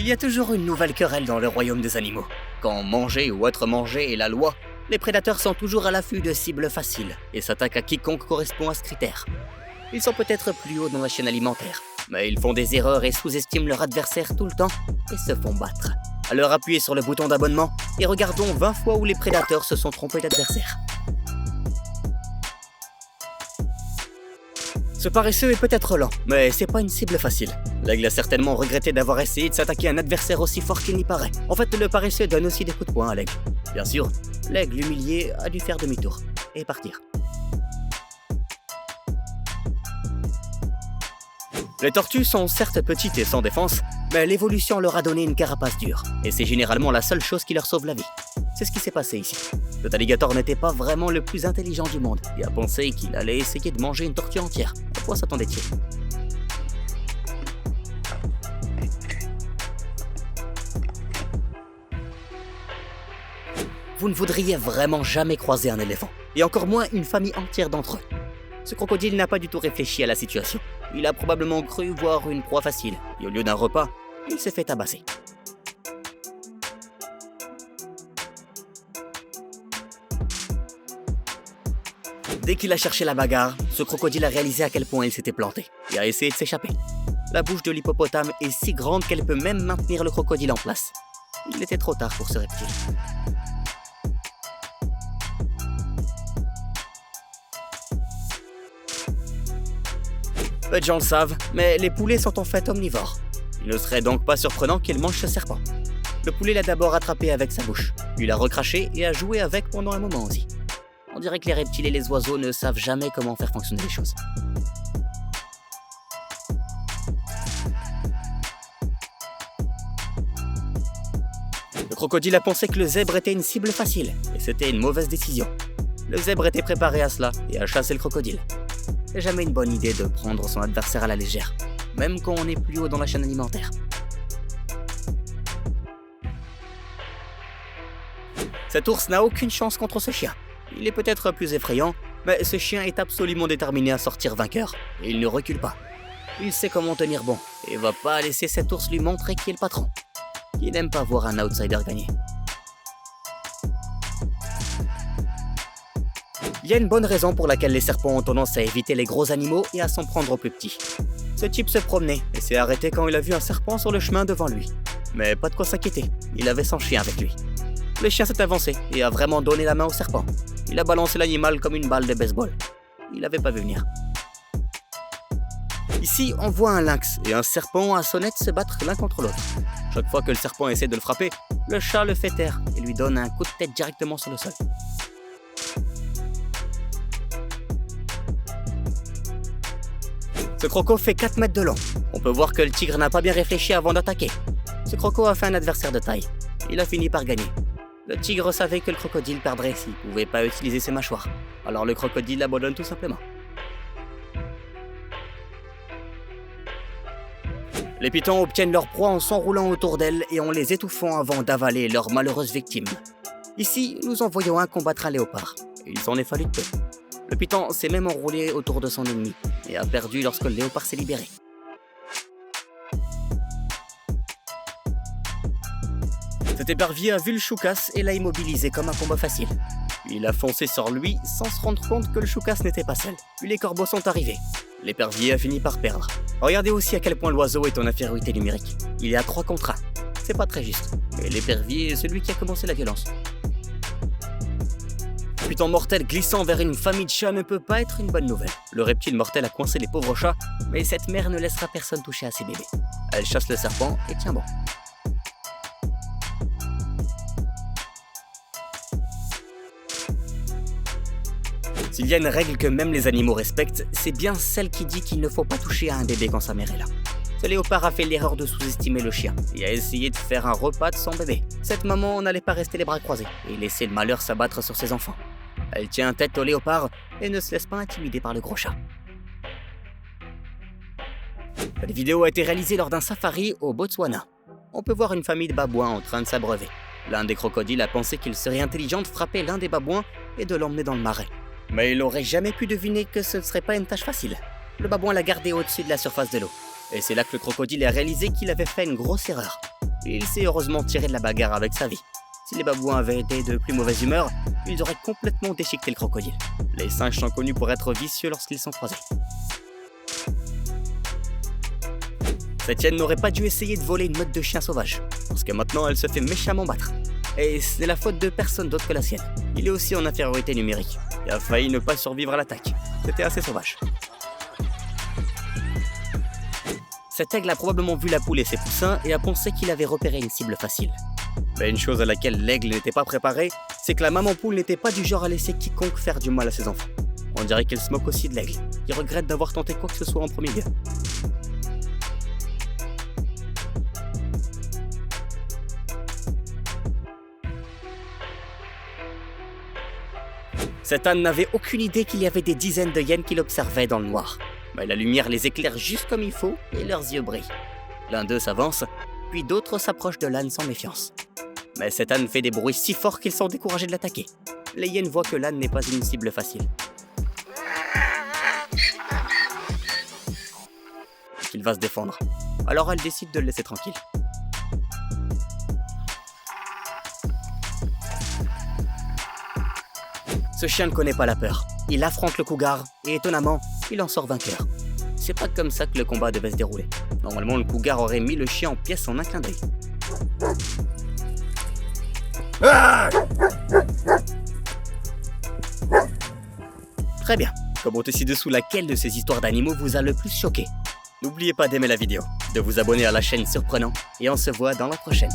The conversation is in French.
Il y a toujours une nouvelle querelle dans le royaume des animaux. Quand manger ou être mangé est la loi, les prédateurs sont toujours à l'affût de cibles faciles et s'attaquent à quiconque correspond à ce critère. Ils sont peut-être plus hauts dans la chaîne alimentaire, mais ils font des erreurs et sous-estiment leur adversaire tout le temps et se font battre. Alors appuyez sur le bouton d'abonnement et regardons 20 fois où les prédateurs se sont trompés d'adversaire. Ce paresseux est peut-être lent, mais c'est pas une cible facile. L'aigle a certainement regretté d'avoir essayé de s'attaquer à un adversaire aussi fort qu'il n'y paraît. En fait, le paresseux donne aussi des coups de poing à l'aigle. Bien sûr, l'aigle humilié a dû faire demi-tour et partir. Les tortues sont certes petites et sans défense, mais l'évolution leur a donné une carapace dure, et c'est généralement la seule chose qui leur sauve la vie. C'est ce qui s'est passé ici. Cet alligator n'était pas vraiment le plus intelligent du monde, et a pensé qu'il allait essayer de manger une tortue entière. À quoi s'attendait-il ? Vous ne voudriez vraiment jamais croiser un éléphant, et encore moins une famille entière d'entre eux. Ce crocodile n'a pas du tout réfléchi à la situation. Il a probablement cru voir une proie facile, et au lieu d'un repas, il s'est fait tabasser. Dès qu'il a cherché la bagarre, ce crocodile a réalisé à quel point il s'était planté, et a essayé de s'échapper. La bouche de l'hippopotame est si grande qu'elle peut même maintenir le crocodile en place. Il était trop tard pour ce reptile. Peu de gens le savent, mais les poulets sont en fait omnivores. Il ne serait donc pas surprenant qu'ils mangent ce serpent. Le poulet l'a d'abord attrapé avec sa bouche, puis l'a recraché et a joué avec pendant un moment aussi. On dirait que les reptiles et les oiseaux ne savent jamais comment faire fonctionner les choses. Le crocodile a pensé que le zèbre était une cible facile, et c'était une mauvaise décision. Le zèbre était préparé à cela et a chassé le crocodile. C'est jamais une bonne idée de prendre son adversaire à la légère, même quand on est plus haut dans la chaîne alimentaire. Cet ours n'a aucune chance contre ce chien. Il est peut-être plus effrayant, mais ce chien est absolument déterminé à sortir vainqueur, et il ne recule pas. Il sait comment tenir bon, et va pas laisser cet ours lui montrer qui est le patron. Il n'aime pas voir un outsider gagner. Il y a une bonne raison pour laquelle les serpents ont tendance à éviter les gros animaux et à s'en prendre aux plus petits. Ce type se promenait et s'est arrêté quand il a vu un serpent sur le chemin devant lui. Mais pas de quoi s'inquiéter, il avait son chien avec lui. Le chien s'est avancé et a vraiment donné la main au serpent. Il a balancé l'animal comme une balle de baseball. Il l'avait pas vu venir. Ici, on voit un lynx et un serpent à sonnette se battre l'un contre l'autre. Chaque fois que le serpent essaie de le frapper, le chat le fait taire et lui donne un coup de tête directement sur le sol. Ce croco fait 4 mètres de long. On peut voir que le tigre n'a pas bien réfléchi avant d'attaquer. Ce croco a fait un adversaire de taille. Il a fini par gagner. Le tigre savait que le crocodile perdrait s'il ne pouvait pas utiliser ses mâchoires. Alors le crocodile abandonne tout simplement. Les pitons obtiennent leur proie en s'enroulant autour d'elles et en les étouffant avant d'avaler leur malheureuse victime. Ici, nous en voyons un combattre un léopard. Et il s'en est fallu de peu. Le python s'est même enroulé autour de son ennemi et a perdu lorsque le léopard s'est libéré. Cet épervier a vu le choucas et l'a immobilisé comme un combat facile. Puis il a foncé sur lui sans se rendre compte que le choucas n'était pas seul. Puis les corbeaux sont arrivés. L'épervier a fini par perdre. Regardez aussi à quel point l'oiseau est en infériorité numérique. Il est à 3 contre 1. C'est pas très juste. Mais l'épervier est celui qui a commencé la violence. Le python mortel glissant vers une famille de chats ne peut pas être une bonne nouvelle. Le reptile mortel a coincé les pauvres chats, mais cette mère ne laissera personne toucher à ses bébés. Elle chasse le serpent et tient bon. S'il y a une règle que même les animaux respectent, c'est bien celle qui dit qu'il ne faut pas toucher à un bébé quand sa mère est là. Ce léopard a fait l'erreur de sous-estimer le chien et a essayé de faire un repas de son bébé. Cette maman n'allait pas rester les bras croisés et laisser le malheur s'abattre sur ses enfants. Elle tient tête au léopard et ne se laisse pas intimider par le gros chat. Cette vidéo a été réalisée lors d'un safari au Botswana. On peut voir une famille de babouins en train de s'abreuver. L'un des crocodiles a pensé qu'il serait intelligent de frapper l'un des babouins et de l'emmener dans le marais. Mais il n'aurait jamais pu deviner que ce ne serait pas une tâche facile. Le babouin l'a gardé au-dessus de la surface de l'eau. Et c'est là que le crocodile a réalisé qu'il avait fait une grosse erreur. Il s'est heureusement tiré de la bagarre avec sa vie. Si les babouins avaient été de plus mauvaise humeur, ils auraient complètement déchiqueté le crocodile. Les singes sont connus pour être vicieux lorsqu'ils sont croisés. Cette hyène n'aurait pas dû essayer de voler une meute de chiens sauvages, parce que maintenant elle se fait méchamment battre. Et c'est la faute de personne d'autre que la sienne. Il est aussi en infériorité numérique, et a failli ne pas survivre à l'attaque. C'était assez sauvage. Cet aigle a probablement vu la poule et ses poussins et a pensé qu'il avait repéré une cible facile. Mais une chose à laquelle l'aigle n'était pas préparé, c'est que la maman poule n'était pas du genre à laisser quiconque faire du mal à ses enfants. On dirait qu'elle se moque aussi de l'aigle, qui regrette d'avoir tenté quoi que ce soit en premier lieu. Cet âne n'avait aucune idée qu'il y avait des dizaines de hyènes qui l'observaient dans le noir. Mais la lumière les éclaire juste comme il faut et leurs yeux brillent. L'un d'eux s'avance, puis d'autres s'approchent de l'âne sans méfiance. Mais cet âne fait des bruits si forts qu'ils sont découragés de l'attaquer. Les hyènes voient que l'âne n'est pas une cible facile. Il va se défendre. Alors elles décident de le laisser tranquille. Ce chien ne connaît pas la peur. Il affronte le cougar et étonnamment, il en sort vainqueur. C'est pas comme ça que le combat devait se dérouler. Normalement, le cougar aurait mis le chien en pièces en un clin d'œil. Très bien. Commentez ci-dessous laquelle de ces histoires d'animaux vous a le plus choqué. N'oubliez pas d'aimer la vidéo, de vous abonner à la chaîne Surprenant et on se voit dans la prochaine.